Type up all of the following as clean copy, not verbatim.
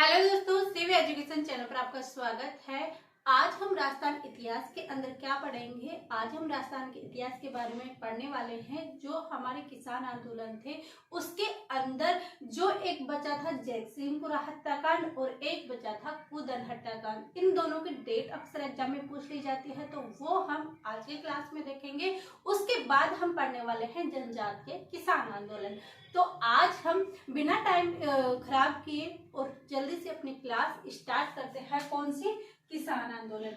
Hello दोस्तों, सिव education channel पर आपका स्वागत है। आज हम राजस्थान इतिहास के अंदर क्या पढ़ेंगे। आज हम राजस्थान के इतिहास के बारे में पढ़ने वाले हैं। जो हमारे किसान आंदोलन थे उसके अंदर जो एक बचा था जयसिंहपुरा हत्याकांड और एक बचा था कूदन हत्याकांड। इन दोनों की डेट अक्सर एग्जाम में पूछ ली जाती है, तो वो हम आज के क्लास में देखेंगे। उसके बाद हम पढ़ने वाले हैं जनजात के किसान आंदोलन। तो आज हम बिना टाइम खराब किए और जल्दी से अपनी क्लास स्टार्ट करते हैं। कौन सी? किसान आंदोलन।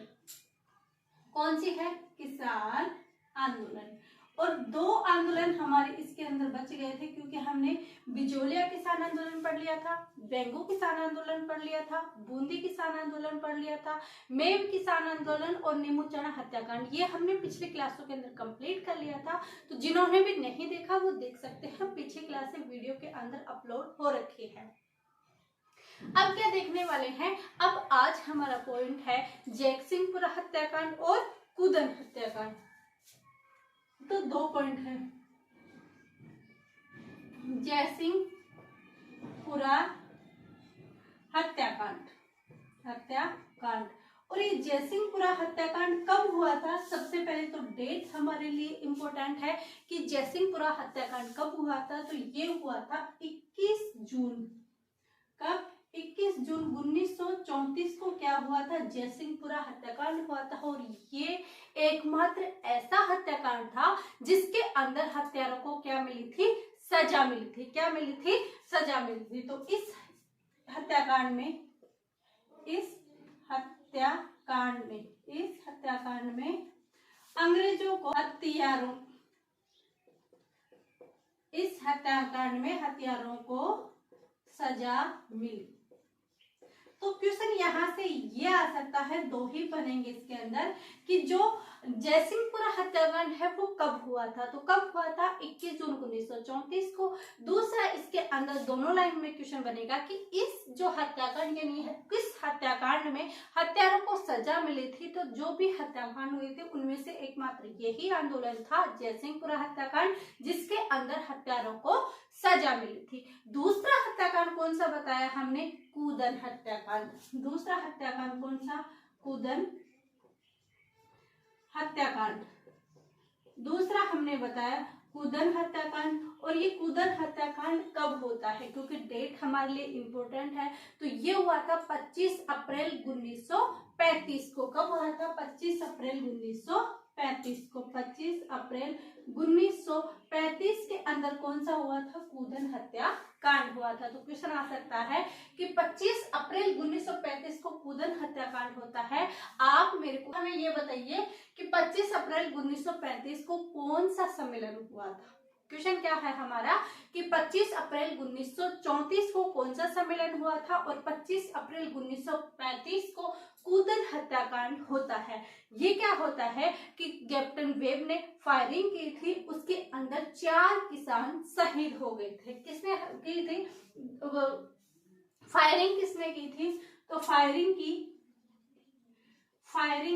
कौन सी है? किसान आंदोलन। और दो आंदोलन हमारे इसके अंदर बच गए थे, क्योंकि हमने बिजोलिया किसान आंदोलन पढ़ लिया था, बेंगू किसान आंदोलन पढ़ लिया था, बूंदी किसान आंदोलन पढ़ लिया था, मेव किसान आंदोलन और नीमूचना हत्याकांड, ये हमने पिछले क्लासों के अंदर कंप्लीट कर लिया था। तो जिन्होंने भी नहीं देखा वो देख सकते हैं, पीछे क्लासें वीडियो के अंदर अपलोड हो रखी है। अब क्या देखने वाले हैं? अब आज हमारा पॉइंट है जयसिंहपुरा हत्याकांड और कूदन हत्याकांड। तो दो पॉइंट है, जयसिंहपुरा हत्याकांड। और ये जयसिंहपुरा हत्याकांड कब हुआ था? सबसे पहले तो डेट हमारे लिए इम्पोर्टेंट है कि जयसिंहपुरा हत्याकांड कब हुआ था। तो ये हुआ था 21 जून। कब? 21 जून 1934 को क्या हुआ था? जयसिंहपुरा हत्याकांड हुआ था। और ये एकमात्र ऐसा हत्याकांड था जिसके अंदर हत्यारों को क्या मिली थी? सजा मिली थी। क्या मिली थी? सजा मिली थी। तो इस हत्याकांड में अंग्रेजों को हत्यारों को सजा मिली। तो क्वेश्चन यहाँ से ये आ सकता है, दो ही बनेंगे इसके अंदर, कि जो जयसिंहपुरा हत्याकांड है वो कब हुआ था। तो कब हुआ था? 21 जून 1934 को। दूसरा इसके अंदर दोनों लाइन में क्वेश्चन बनेगा कि इस जो हत्याकांड यानी किस हत्याकांड में हत्यारों को सजा मिली थी। तो जो भी हत्याकांड हुए थे उनमें से एकमात्र यही आंदोलन था जयसिंहपुरा हत्याकांड, जिसके अंदर हत्यारों को सजा मिली थी। दूसरा हत्याकांड कौन सा बताया हमने? कूदन हत्याकांड। दूसरा हत्याकांड कौन सा? कूदन हत्याकांड। दूसरा हमने बताया कूदन हत्याकांड। और ये कूदन हत्याकांड कब होता है, क्योंकि डेट हमारे लिए इम्पोर्टेंट है। तो ये हुआ था 25 अप्रैल 1935 को। कब हुआ था? 25 अप्रैल 1935 को। 25 अप्रैल 1935 के अंदर कौन सा हुआ था? कूदन हत्याकांड हुआ था। तो क्वेश्चन आ सकता है कि 25 अप्रैल 1935 को कूदन हत्याकांड होता है। आप मेरे को हमें ये बताइए कि 25 अप्रैल 1935 को कौन सा सम्मेलन हुआ था। क्वेश्चन क्या है हमारा कि 25 अप्रैल 1934 को कौन सा सम्मेलन हुआ था और 25 अप्रैल 1935 को कूदन हत्याकांड होता है। ये क्या होता है कि कैप्टन वेब ने फायरिंग की थी, उसके अंदर 4 किसान शहीद हो गए थे। किसने की थी फायरिंग? किसने की थी? तो फायरिंग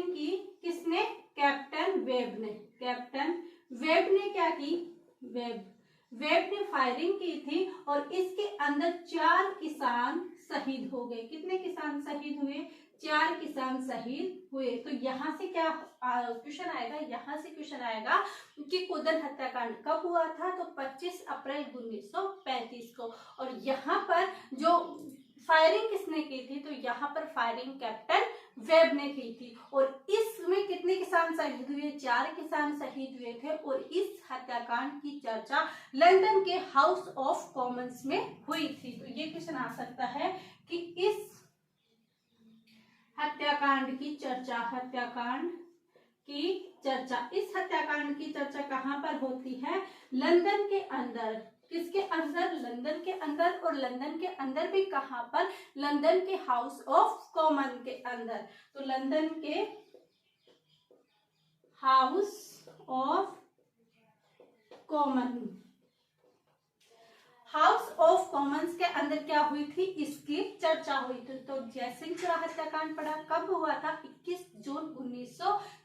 की किसने? कैप्टन वेब ने। कैप्टन वेब ने क्या की? वेब ने फायरिंग की थी और इसके अंदर 4 किसान शहीद हो गए। कितने किसान शहीद हुए? 4 किसान शहीद हुए। तो यहाँ से क्या क्वेश्चन आएगा? यहाँ से क्वेश्चन आएगा कि कूदन हत्याकांड कब हुआ था। तो 25 अप्रैल 1935 को। और यहाँ पर जो फायरिंग किसने की थी? तो यहाँ पर फायरिंग कैप्टन वेब ने की थी। और इसमें कितने किसान शहीद हुए? 4 किसान शहीद हुए थे। और इस हत्याकांड की चर्चा लंदन के हाउस ऑफ कॉमन्स में हुई थी। तो ये क्वेश्चन आ सकता है कि इस हत्याकांड की चर्चा कहाँ पर होती है? लंदन के अंदर। किसके अंदर? लंदन के अंदर। और लंदन के अंदर भी कहाँ पर? लंदन के हाउस ऑफ कॉमन के अंदर। तो लंदन के हाउस ऑफ कॉमन्स के अंदर क्या हुई थी? इसकी चर्चा हुई थी। तो जयसिंहपुरा हत्याकांड पड़ा कब हुआ था? 21 जून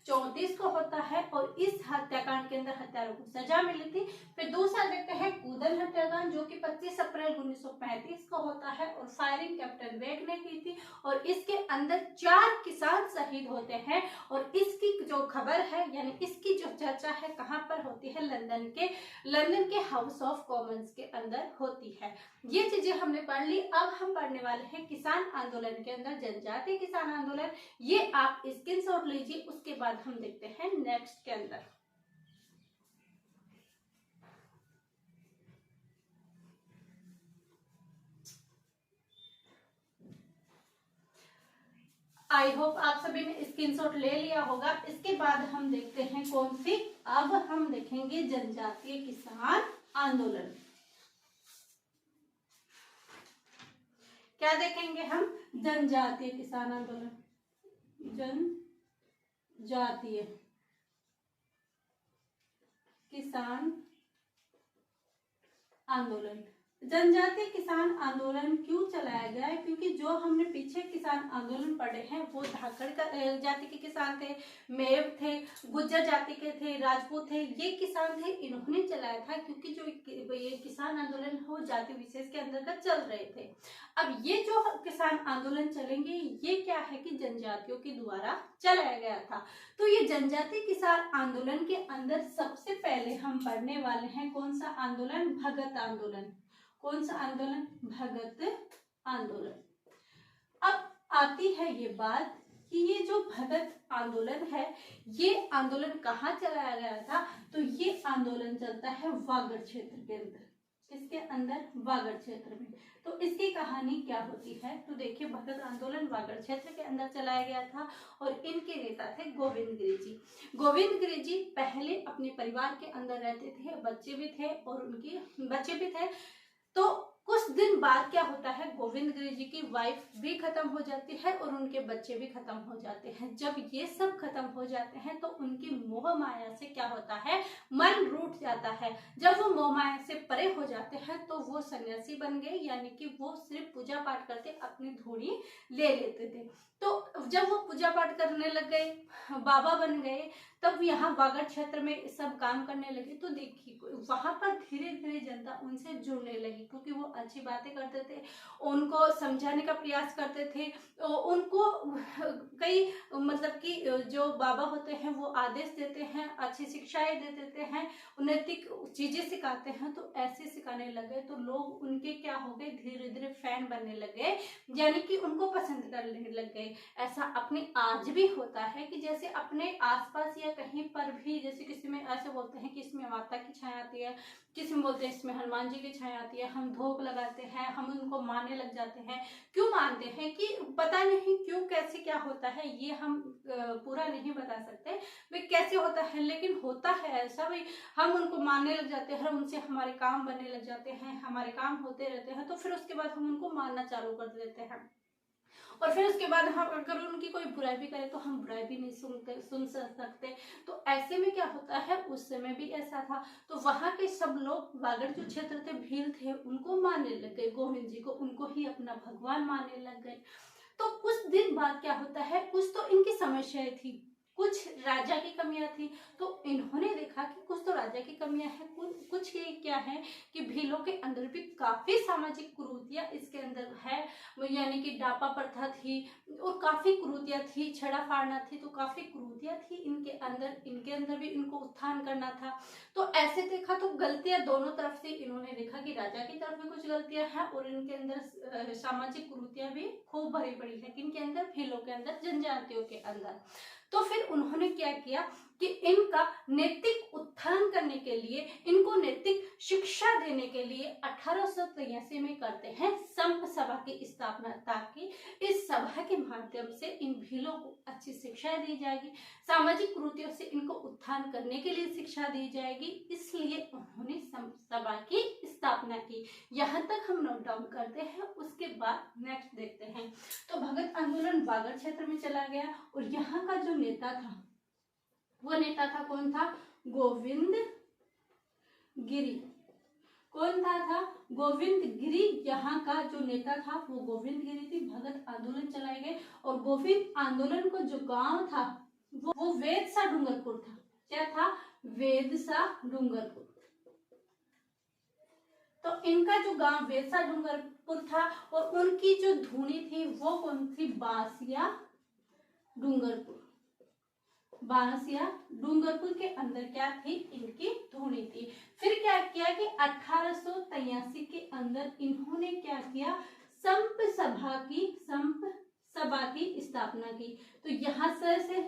34 को होता है और इस हत्याकांड के अंदर हत्यारों को सजा मिली थी। फिर दूसरा देखते हैं कूदन हत्याकांड जो कि 25 अप्रैल 1935 को होता है और फायरिंग कैप्टन बेग ने की थी और इसके अंदर 4 किसान शहीद होते हैं और इसकी जो खबर है यानी इसकी जो चर्चा है कहाँ पर होती है, लंदन के हाउस ऑफ कॉमन्स के अंदर होती है। ये चीजें हमने पढ़ ली। अब हम पढ़ने वाले हैं किसान आंदोलन के अंदर जनजातीय किसान आंदोलन। ये आप स्क्रीनशॉट लीजिए, उसके बाद हम देखते हैं नेक्स्ट के अंदर। आई होप आप सभी ने स्क्रीनशॉट ले लिया होगा। इसके बाद हम देखते हैं कौन सी, अब हम देखेंगे जनजातीय किसान आंदोलन। क्या देखेंगे हम, जनजातीय किसान आंदोलन। जनजातीय किसान आंदोलन। जनजातीय किसान आंदोलन क्यों चलाया गया है, क्योंकि जो हमने पीछे किसान आंदोलन पढ़े हैं वो धाकड़ जाति के किसान थे, मेव थे, गुज्जर जाति के थे, राजपूत थे, ये किसान थे, इन्होंने चलाया था क्योंकि जो ये किसान आंदोलन है वो जाति विशेष के अंतर्गत चल रहे थे। अब ये जो किसान आंदोलन चलेंगे ये क्या है कि जनजातियों के द्वारा चलाया गया था। तो ये जनजातीय किसान आंदोलन के अंदर सबसे पहले हम पढ़ने वाले हैं कौन सा आंदोलन, भगत आंदोलन। कौन सा आंदोलन, भगत आंदोलन। अब आती है ये बात कि ये जो भगत आंदोलन है ये आंदोलन कहाँ चलाया गया था, तो ये आंदोलन चलता है वागड़ क्षेत्र के अंदर। किसके अंदर, वागड़ क्षेत्र में। तो इसकी कहानी क्या होती है, तो देखिए भगत आंदोलन वागड़ क्षेत्र के अंदर चलाया गया था और इनके नेता थे गोविंद गिरी जी। गोविंद गिरी जी पहले अपने परिवार के अंदर रहते थे, बच्चे भी थे और उनके बच्चे भी थे। तो कुछ दिन बाद क्या होता है, गोविंद गिरी जी की वाइफ भी खत्म हो जाती है और उनके बच्चे भी खत्म हो जाते हैं। जब ये सब खत्म हो जाते हैं तो उनकी मोह माया से क्या होता है, मन रूठ जाता है। जब वो मोह माया से परे हो जाते हैं तो वो सन्यासी बन गए, यानी कि वो सिर्फ पूजा पाठ करते अपनी धूनी ले लेते थे। तो जब वो पूजा पाठ करने लग गए, बाबा बन गए, तब यहाँ वागड़ क्षेत्र में सब काम करने लगे। तो देखिए वहां पर धीरे धीरे जनता उनसे जुड़ने लगी क्योंकि वो अच्छी बातें करते थे, उनको समझाने का प्रयास करते थे, उनको कई मतलब कि जो बाबा होते हैं वो आदेश देते हैं, अच्छी शिक्षाएं दे देते हैं, नैतिक चीजें सिखाते हैं। तो ऐसे सिखाने लगे तो लोग उनके क्या हो गए, धीरे धीरे फैन बनने लगे, यानी कि उनको पसंद करने लग गए। ऐसा अपने आज भी होता है कि जैसे अपने आसपास या कहीं पर भी, जैसे किसी में ऐसे बोलते हैं कि इसमें माता की छाया आती है, किसी में बोलते हैं इसमें हनुमान जी की छाया आती है, हम धूप लगाते हैं, हम उनको मानने लग जाते हैं। क्यों मानते हैं कि पता नहीं क्यों, कैसे क्या होता है ये हम पूरा नहीं बता सकते भाई कैसे होता है, लेकिन होता है ऐसा भाई, हम उनको मानने लग जाते हैं, उनसे हमारे काम बनने लग जाते हैं, हमारे काम होते रहते हैं, तो फिर उसके बाद हम उनको मानना चालू कर देते हैं। और फिर उसके बाद हम अगर उनकी कोई बुराई भी करे तो हम बुराई भी नहीं सुन सकते। तो ऐसे में क्या होता है, उस समय भी ऐसा था। तो वहां के सब लोग वागड़ जो क्षेत्र थे, भील थे, उनको मानने लग गए, गोविंद जी को, उनको ही अपना भगवान मानने लग गए। तो कुछ दिन बाद क्या होता है, कुछ तो इनकी समस्याएं थी, कुछ राजा की कमियां थी। तो इन्होंने देखा कि कुछ तो राजा की कमियां हैं, कुछ ये क्या है कि भीलों के अंदर भी काफी सामाजिक कुरीतियां इसके अंदर है, यानी कि डापा प्रथा थी और काफी कुरीतियां थी, छेड़ा फाड़ना थी, तो काफी कुरीतियां थी इनके अंदर भी इनको उत्थान करना था। तो ऐसे देखा तो गलतियां दोनों तरफ से इन्होंने देखा कि राजा की तरफ भी कुछ गलतियां हैं और इनके अंदर सामाजिक कुरीतियां भी खूब भरी पड़ी है, किनके अंदर, भीलों के अंदर, जनजातियों के अंदर। तो फिर उन्होंने क्या किया कि इनका नैतिक उत्थान करने के लिए, इनको नैतिक शिक्षा देने के लिए 1883 में करते हैं संप सभा की स्थापना, ताकि इस सभा के माध्यम से इन भीलों को अच्छी शिक्षा दी जाएगी, सामाजिक कुरीतियों से इनको उत्थान करने के लिए शिक्षा दी जाएगी। इसलिए उन्होंने संप सभा की स्थापना की। यहाँ तक हम नोट डाउन करते हैं, उसके बाद नेक्स्ट देखते हैं। तो भगत आंदोलन वागड़ क्षेत्र में चला गया और यहाँ का जो नेता था, वो नेता था कौन था, गोविंद गिरी। कौन था गोविंद गिरी। यहाँ का जो नेता था वो गोविंद गिरी थी। भगत आंदोलन चलाए गए और गोविंद आंदोलन को जो गांव था, वो वेदसा डूंगरपुर था। क्या था? वेदसा डूंगरपुर। तो इनका जो गांव वेदसा डूंगरपुर था और उनकी जो धुनी थी वो कौन थी? बांसिया डूंगरपुर। बांसिया डूंगरपुर के अंदर क्या थी? इनकी धुनी थी। फिर क्या किया कि 1883 के अंदर इन्होंने क्या किया? संप सभा की स्थापना की। तो यहाँ से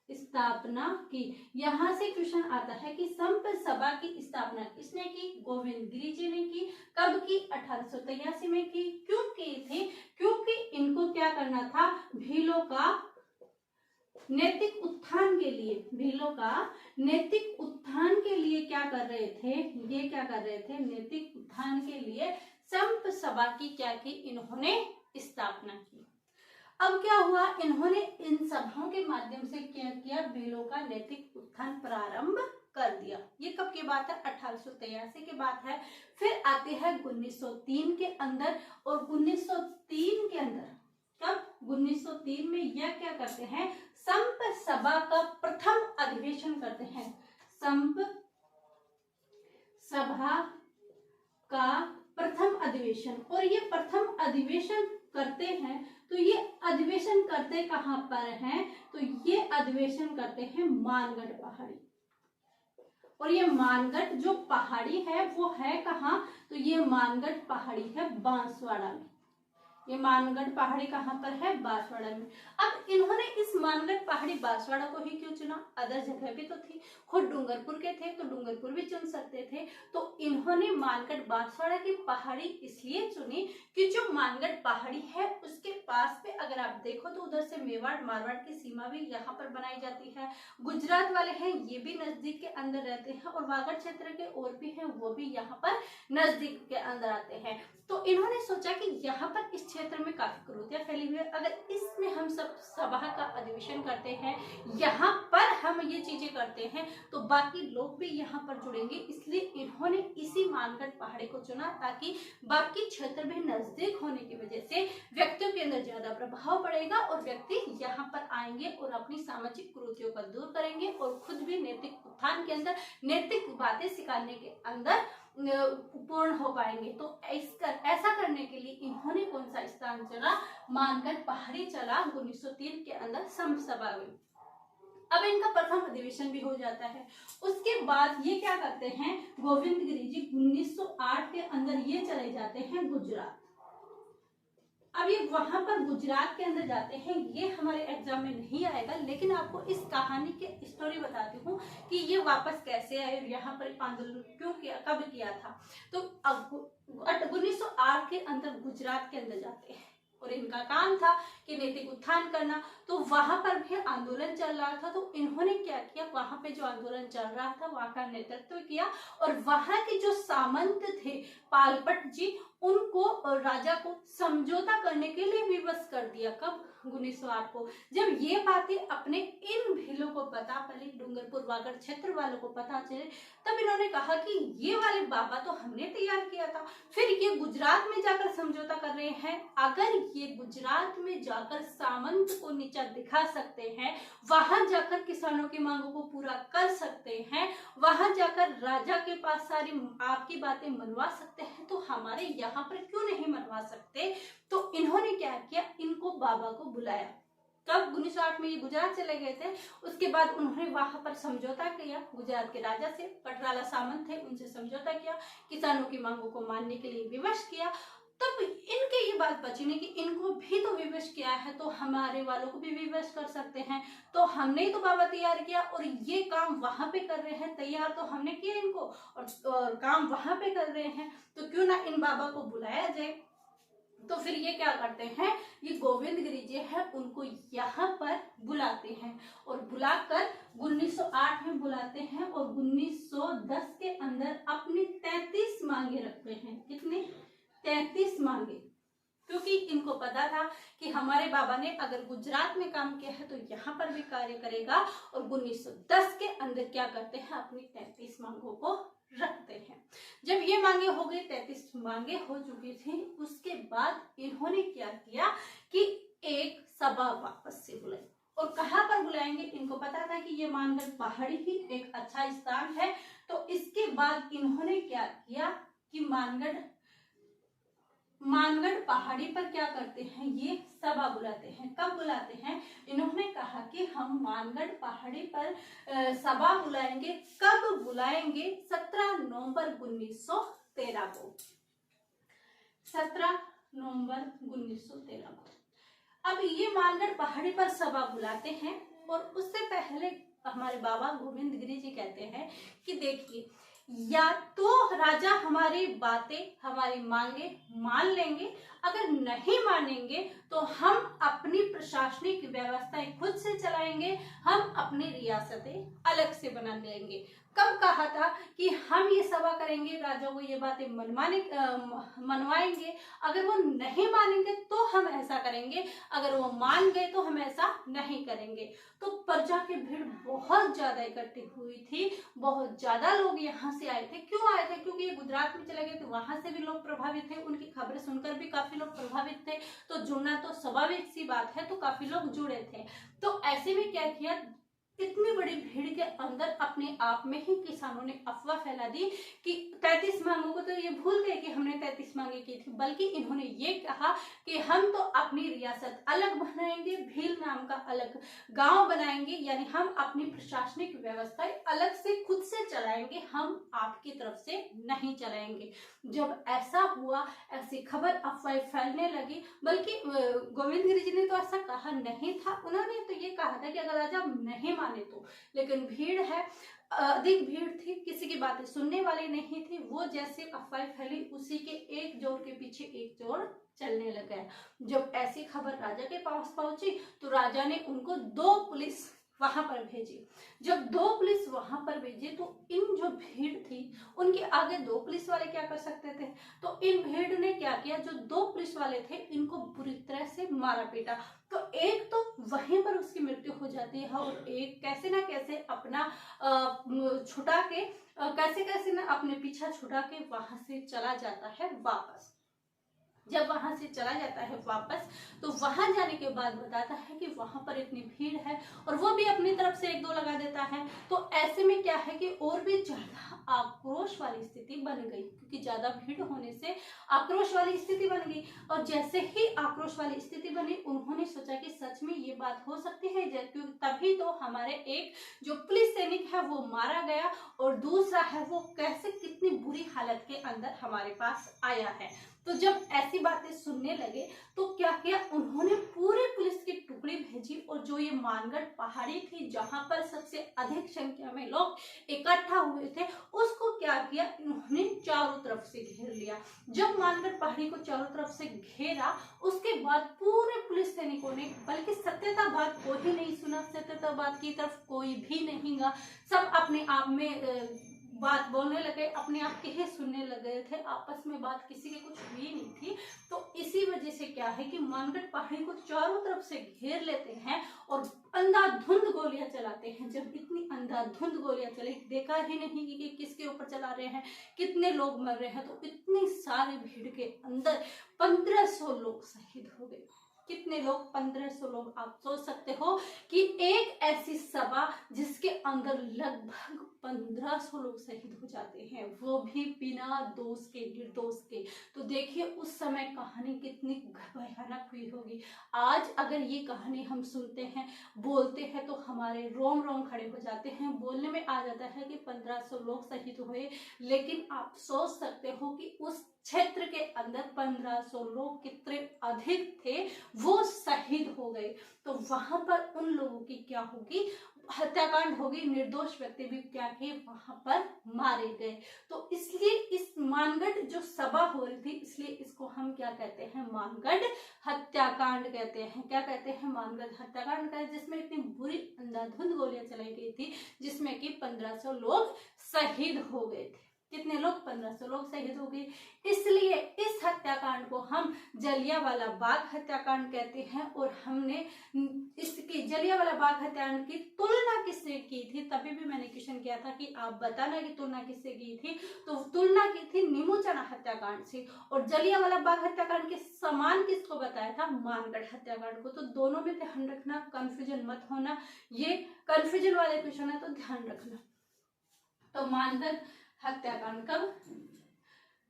स्थापना की। यहाँ से क्वेश्चन आता है कि संप सभा की स्थापना किसने की? गोविंद गिरी जी ने की। कब की? 1883 में की। क्यों की थी? क्योंकि इनको क्या करना था? भीलों का नैतिक उत्थान के लिए, भीलों का नैतिक उत्थान के लिए क्या कर रहे थे? ये क्या कर रहे थे? नैतिक उत्थान के लिए संप सभा की क्या की? इन्होंने स्थापना की। अब क्या हुआ? इन्होंने इन सभाओं के माध्यम से क्या किया? भीलों का नैतिक उत्थान प्रारंभ कर दिया। ये कब की बात है? 1883 की बात है। फिर आते हैं 1903 के अंदर, और 1903 के अंदर कब? 1903 में यह क्या करते हैं? संप सभा का प्रथम अधिवेशन करते हैं। संप सभा का प्रथम अधिवेशन। और ये प्रथम अधिवेशन करते हैं, तो ये अधिवेशन करते कहां पर हैं? तो ये अधिवेशन करते हैं मानगढ़ पहाड़ी। और ये मानगढ़ जो पहाड़ी है वो है कहाँ? तो ये मानगढ़ पहाड़ी है बांसवाड़ा में। ये मानगढ़ पहाड़ी कहाँ पर है? बांसवाड़ा में। अब इन्होंने इस मानगढ़ पहाड़ी बांसवाड़ा को ही क्यों चुना? अदर जगह भी तो थी, खुद डूंगरपुर के थे तो डूंगरपुर भी चुन सकते थे। तो इन्होंने मानगढ़ बांसवाड़ा की पहाड़ी इसलिए चुनी कि जो मानगढ़ पहाड़ी है उसके पास पे अगर आप देखो तो उधर से मेवाड़ मारवाड़ की सीमा भी यहाँ पर बनाई जाती है। गुजरात वाले हैं ये भी नजदीक के अंदर रहते हैं, और वागड़ क्षेत्र के और भी हैं वो भी यहाँ पर नजदीक के अंदर आते हैं। तो इन्होंने सोचा कि यहाँ पर इस क्षेत्र में काफी कुरीतियां फैली हुई है, अगर इसमें हम सब सभा का अधिवेशन करते हैं, यहाँ पर हम ये चीजें करते हैं, तो बाकी लोग भी यहाँ पर जुड़ेंगे। इसलिए इन्होंने इसी मानगढ़ पहाड़ी को चुना, ताकि बाकी क्षेत्र भी नजदीक होने की वजह से व्यक्तियों के अंदर ज्यादा प्रभाव पड़ेगा और व्यक्ति यहाँ पर आएंगे और अपनी सामाजिक कुरीतियों को दूर करेंगे और खुद भी नैतिक उत्थान के अंदर नैतिक बातें सिखाने के अंदर पूर्ण हो पाएंगे। तो ऐसा करने के लिए इन्होंने कौन सा स्थान चला? मानगढ़ पहाड़ी चला 1903 के अंदर संप सभा में। अब इनका प्रथम अधिवेशन भी हो जाता है। उसके बाद ये क्या करते हैं? गोविंद गिरी जी 1908 के अंदर ये चले जाते हैं गुजरात। अब ये वहां पर गुजरात के अंदर जाते हैं, ये हमारे एग्जाम में नहीं आएगा, लेकिन आपको इस कहानी के स्टोरी बताती हूँ कि ये वापस कैसे आए और यहाँ पर आंदोलन क्यों किया, कब किया था। तो 1908 के अंदर गुजरात के अंदर जाते हैं और इनका काम था कि नैतिक उत्थान करना। तो वहां पर भी आंदोलन चल रहा था, तो इन्होंने क्या किया? वहां पे जो आंदोलन चल रहा था वहां का नेतृत्व किया, और वहां के जो सामंत थे पालपट जी, उनको और राजा को समझौता करने के लिए विवश कर दिया। कब? 1908 को। जब ये बातें अपने इन भीलों को पता पड़ी, डूंगरपुर वागड़ क्षेत्र वालों को पता चले, तब इन्होंने कहा कि ये वाले बाबा तो हमने तैयार किया था, फिर ये गुजरात में जाकर समझौता कर रहे हैं। अगर ये गुजरात में जाकर सामंत को नीचा दिखा सकते हैं, वहां जाकर किसानों की मांगों को पूरा कर सकते हैं, वहां जाकर राजा के पास सारी आपकी बातें मनवा सकते हैं, तो हमारे यहाँ पर क्यों नहीं मनवा सकते? तो इन्होंने क्या किया? इनको बाबा को बुलाया। कब? 1908 में ये गुजरात चले गए थे। उसके बाद उन्होंने वहां पर समझौता किया गुजरात के राजा से, पटराला सामंत थे उनसे समझौता किया, किसानों की मांगों को मानने के लिए विवश किया। तब इनके ये बात बची नहीं कि इनको भी तो विवश किया है तो हमारे वालों को भी विवश कर सकते हैं। तो हमने ही तो बाबा तैयार किया और ये काम वहां पे कर रहे हैं, तैयार तो हमने किया इनको और काम वहां पे कर रहे हैं, तो क्यों ना इन बाबा को बुलाया जाए। तो फिर ये क्या करते हैं? ये गोविंद गिरी जी है उनको यहाँ पर बुलाते हैं, और बुलाकर 1908 में बुलाते हैं और 1910 के अंदर अपनी 33 मांगे रखते हैं। कितने? 33 मांगे, क्योंकि इनको पता था कि हमारे बाबा ने अगर गुजरात में काम किया है तो यहाँ पर भी कार्य करेगा, और 1910 के अंदर क्या करते हैं? अपनी 33 मांगों को रखते हैं। जब ये मांगे हो गई, 33 मांगे हो चुकी थी, उसके बाद इन्होंने क्या किया कि एक सभा वापस से बुलाई, और कहाँ पर बुलाएंगे, इनको पता था कि ये मानगढ़ पहाड़ी ही एक अच्छा स्थान है। तो इसके बाद इन्होंने क्या किया कि मानगढ़ पहाड़ी पर क्या करते हैं, ये सभा बुलाते हैं। कब बुलाते हैं, इन्होंने कहा कि हम मानगढ़ पहाड़ी पर सभा बुलाएंगे। कब बुलाएंगे, 17 नवंबर 1913 को, 17 नवंबर 1913 को। अब ये मानगढ़ पहाड़ी पर सभा बुलाते हैं और उससे पहले हमारे बाबा गोविंद गिरी जी कहते हैं कि देखिए, या तो राजा हमारी बातें, हमारी मांगे मान लेंगे, अगर नहीं मानेंगे तो हम अपनी प्रशासनिक व्यवस्थाएं खुद से चलाएंगे, हम अपनी रियासतें अलग से बना लेंगे। कब कहा था कि हम ये सभा करेंगे, राजा को ये बातें मनवाएंगे, अगर वो नहीं मानेंगे तो हम ऐसा करेंगे, अगर वो मान गए तो हम ऐसा नहीं करेंगे। तो प्रजा की भीड़ बहुत ज्यादा इकट्ठी हुई थी, बहुत ज्यादा लोग यहाँ से आए थे। क्यों आए थे, क्योंकि ये गुजरात में चले गए थे, वहां से भी लोग प्रभावित थे, उनकी खबरें सुनकर भी काफी लोग प्रभावित थे, तो जुड़ना तो स्वाभाविक सी बात है, तो काफी लोग जुड़े थे। तो ऐसे में क्या किया, इतनी बड़ी भीड़ के अंदर अपने आप में ही किसानों ने अफवाह फैला दी कि 33 मांगों को तो ये भूल गए कि हमने 33 मांगे की थी, बल्कि इन्होंने ये कहा कि हम तो अपनी रियासत अलग बनाएंगे, भील नाम का अलग गांव बनाएंगे, यानी हम अपनी प्रशासनिक व्यवस्था अलग से खुद से चलाएंगे, हम आपकी तरफ से नहीं चलाएंगे। जब ऐसा हुआ, ऐसी खबर अफवाह फैलने लगी, बल्कि गोविंद गिरी जी ने तो ऐसा कहा नहीं था, उन्होंने तो ये कहा था कि अगर राजा नहीं माने तो, लेकिन भीड़ है, अधिक भीड़ थी, किसी की बातें सुनने वाली नहीं थी, वो जैसे अफवाह फैली उसी के एक जोर के पीछे एक जोर चलने लगा। जब ऐसी खबर राजा के पास पहुंची तो राजा ने उनको 2 पुलिस वहां पर भेजी। जब 2 पुलिस वहां पर भेजी तो इन जो भीड़ थी उनके आगे 2 पुलिस वाले क्या कर सकते थे, तो इन भीड़ ने क्या किया, जो 2 पुलिस वाले थे इनको बुरी तरह से मारा पीटा। तो एक तो वहीं पर उसकी मृत्यु हो जाती है और एक कैसे ना कैसे अपना छुटा के कैसे ना अपने पीछा छुटा के वहां से चला जाता है वापस। जब वहां से चला जाता है वापस, तो वहां जाने के बाद बताता है कि वहां पर इतनी भीड़ है, और वो भी अपनी तरफ से 1-2 लगा देता है। तो ऐसे में क्या है कि और भी ज्यादा आक्रोश वाली स्थिति बन गई, क्योंकि ज्यादा भीड़ होने से आक्रोश वाली स्थिति बन गई। और जैसे ही आक्रोश वाली स्थिति बनी, उन्होंने सोचा कि सच में ये बात हो सकती है, क्योंकि तभी तो हमारे एक जो पुलिस सैनिक है वो मारा गया, और दूसरा है वो कैसे कितनी बुरी हालत के अंदर हमारे पास आया है। तो जब ऐसी बातें सुनने लगे तो क्या किया, उन्होंने पूरे पुलिस की टुकड़ी भेजी, और जो ये मानगढ़ पहाड़ी थी जहां पर सबसे अधिक संख्या में लोग इकट्ठा हुए थे, उसको क्या किया, इन्होंने चारों तरफ से घेर लिया। जब मानगढ़ पहाड़ी को चारों तरफ से घेरा, उसके बाद पूरे पुलिस सैनिकों ने, बल्कि सत्यताबाद को ही नहीं सुना, सत्यताबाद की तरफ कोई भी नहीं गया, सब अपने आप में बात बोलने लगे, अपने आप के ही सुनने लगे थे, आपस में बात किसी की कुछ हुई नहीं थी। तो इसी वजह से क्या है कि मानगढ़ पहाड़ी को चारों तरफ से घेर लेते हैं और अंधाधुंध गोलियां चलाते हैं। जब इतनी अंधाधुंध गोलियां चले, देखा ही नहीं कि किसके ऊपर चला रहे हैं, कितने लोग मर रहे हैं, तो इतनी सारी भीड़ के अंदर 1500 लोग शहीद हो गए। कितने लोग, 1500 लोग। आप सोच सकते हो कि एक ऐसी सभा जिसके अंदर लगभग 1500 लोग शहीद हो जाते हैं, वो भी बिना दोष के, निर्दोष के। तो देखिए उस समय कहानी कितनी भयानक हुई होगी। आज अगर ये कहानी हम सुनते हैं, बोलते हैं, तो हमारे रोम रोम खड़े हो जाते हैं, बोलने में आ जाता है कि 1500 लोग शहीद हुए। लेकिन आप सोच सकते हो कि उस क्षेत्र के अंदर 1500 लोग कितने अधिक थे, वो शहीद हो गए। तो वहां पर उन लोगों की क्या होगी, हत्याकांड होगी, निर्दोष व्यक्ति भी क्या किए, वहां पर मारे गए। तो इसलिए इस मानगढ़ जो सभा हो रही थी, इसलिए इसको हम क्या कहते हैं, मानगढ़ हत्याकांड कहते हैं। क्या कहते हैं, मानगढ़ हत्याकांड कहते हैं, जिसमें इतनी बुरी अंधाधुंध गोलियां चलाई गई थी, जिसमें कि 1500 लोग शहीद हो गए थे। कितने लोग, 1500 लोग शहीद हो गए। इसलिए इस हत्याकांड को हम जलियांवाला बाग हत्याकांड कहते हैं। और हमने इसकी जलियांवाला बाग हत्याकांड की तुलना किससे की थी, तभी भी मैंने क्वेश्चन किया था कि आप बताना कि तुलना किससे की थी, तो तुलना की थी नीमूचना हत्याकांड से। और जलियांवाला बाग हत्याकांड के समान किसको बताया था, मानगढ़ हत्याकांड को। तो दोनों में ध्यान रखना, कंफ्यूजन मत होना, ये कंफ्यूजन वाले क्वेश्चन है तो ध्यान रखना। तो मानगढ़ हत्याकांड कब,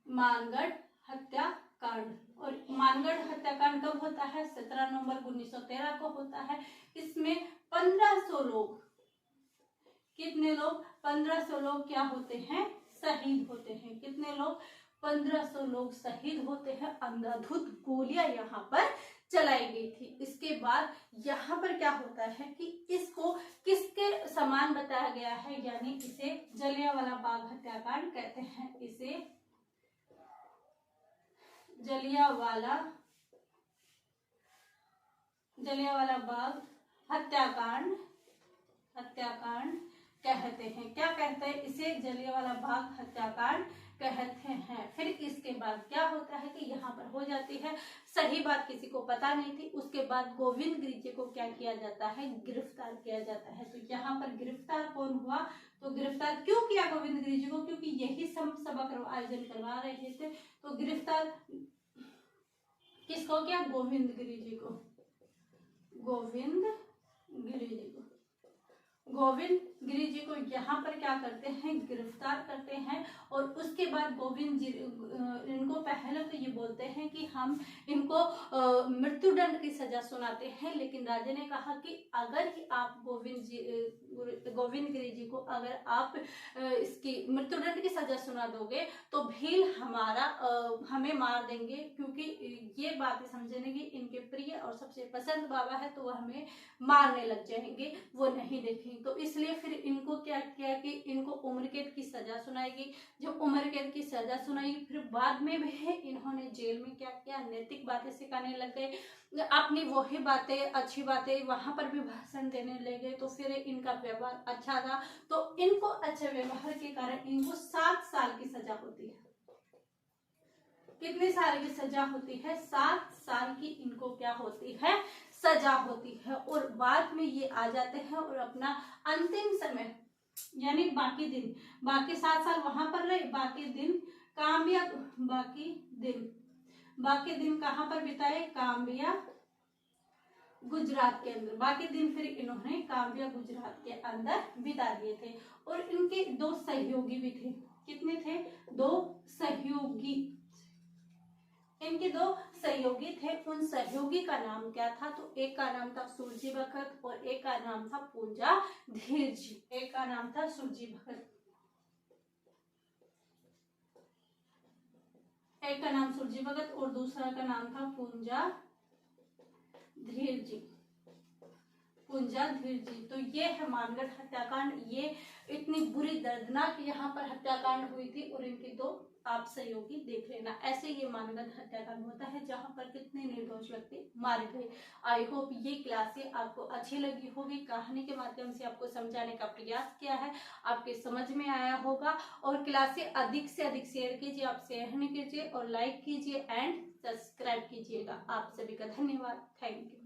मानगढ़ हत्याकांड, और मानगढ़ हत्याकांड कब होता है, 17 नवंबर 1913 को होता है। इसमें 1500 लोग, कितने लोग, 1500 लोग क्या होते हैं, शहीद होते हैं। कितने लोग, 1500 लोग शहीद होते हैं। अंधाधुंध गोलियां यहाँ पर चलाई गई थी। इसके बाद यहाँ पर क्या होता है कि इसको किसके समान बताया गया है, यानी इसे जलियांवाला बाग हत्याकांड कहते हैं। इसे जलियांवाला बाग हत्याकांड कहते हैं। क्या कहते हैं, इसे जलियांवाला बाग हत्याकांड कहते हैं। फिर इसके बाद क्या होता है कि यहाँ पर हो जाती है, सही बात किसी को पता नहीं थी। उसके बाद गोविंद गिरी जी को क्या किया जाता है, गिरफ्तार किया जाता है। तो यहाँ पर गिरफ्तार कौन हुआ, तो गिरफ्तार क्यों किया गोविंद गिरी जी को, क्योंकि यही सबक आयोजन करवा रहे थे। तो गिरफ्तार किसको किया, गोविंद गिरी जी को, गोविंद गिरी जी को। गोविंद गिरी जी को यहाँ पर क्या करते हैं, गिरफ्तार करते हैं। और उसके बाद गोविंद जी इनको पहले तो ये बोलते हैं कि हम इनको मृत्युदंड की सजा सुनाते हैं। लेकिन राजा ने कहा कि अगर ही आप गोविंद गिरी जी को अगर आप इसकी मृत्युदंड की सजा सुना दोगे तो भील हमें मार देंगे, क्योंकि ये बातें समझने की इनके प्रिय और सबसे पसंद बाबा है, तो वह हमें मारने लग जाएंगे, वो नहीं देखेंगे। तो इसलिए फिर इनको क्या किया कि इनको उम्र कैद की सजा सुनाएगी। जब उम्र कैद की सजा सुनाई, फिर बाद में भी इन्होंने जेल में क्या किया, नैतिक बातें सिखाने लग गए, अपनी वही बातें, अच्छी बातें, वहां पर भी भाषण देने लगे। तो फिर इनका व्यवहार अच्छा था, तो इनको अच्छे व्यवहार के कारण इनको 7 साल की सजा होती है। कितने साल की सजा होती है, 7 साल की इनको क्या होती है, सजा होती है। और बाद में ये आ जाते हैं और अपना अंतिम समय, यानी बाकी 7 साल वहां पर रहे, बाकी दिन कहां पर बिताए, काम्बिया गुजरात के अंदर। बाकी दिन फिर इन्होंने काम्बिया गुजरात के अंदर बिता दिए थे। और इनके 2 सहयोगी भी थे। कितने थे, 2 सहयोगी। इनके 2 सहयोगी थे। उन सहयोगी का नाम क्या था, तो एक का नाम था सुरजी भगत और एक का नाम था पूंजा धीर जी। एक का नाम था सुरजी भगत, एक का नाम सुरजी भगत और दूसरा का नाम था पूंजा धीर जी। तो ये है मानगढ़ हत्याकांड। ये इतनी बुरी दर्दनाक यहाँ पर हत्याकांड हुई थी। और इनके 2 आप सहयोगी देख लेना। ऐसे ये मानगढ़ हत्याकांड होता है जहाँ पर कितने निर्दोष व्यक्ति मारे गए। आई होप ये क्लासें आपको अच्छी लगी होगी। कहानी के माध्यम से आपको समझाने का प्रयास किया है, आपके समझ में आया होगा। और क्लासें अधिक से अधिक शेयर कीजिए, आप शेयर नहीं कीजिए और लाइक कीजिए एंड सब्सक्राइब कीजिएगा। आप सभी का धन्यवाद, थैंक यू।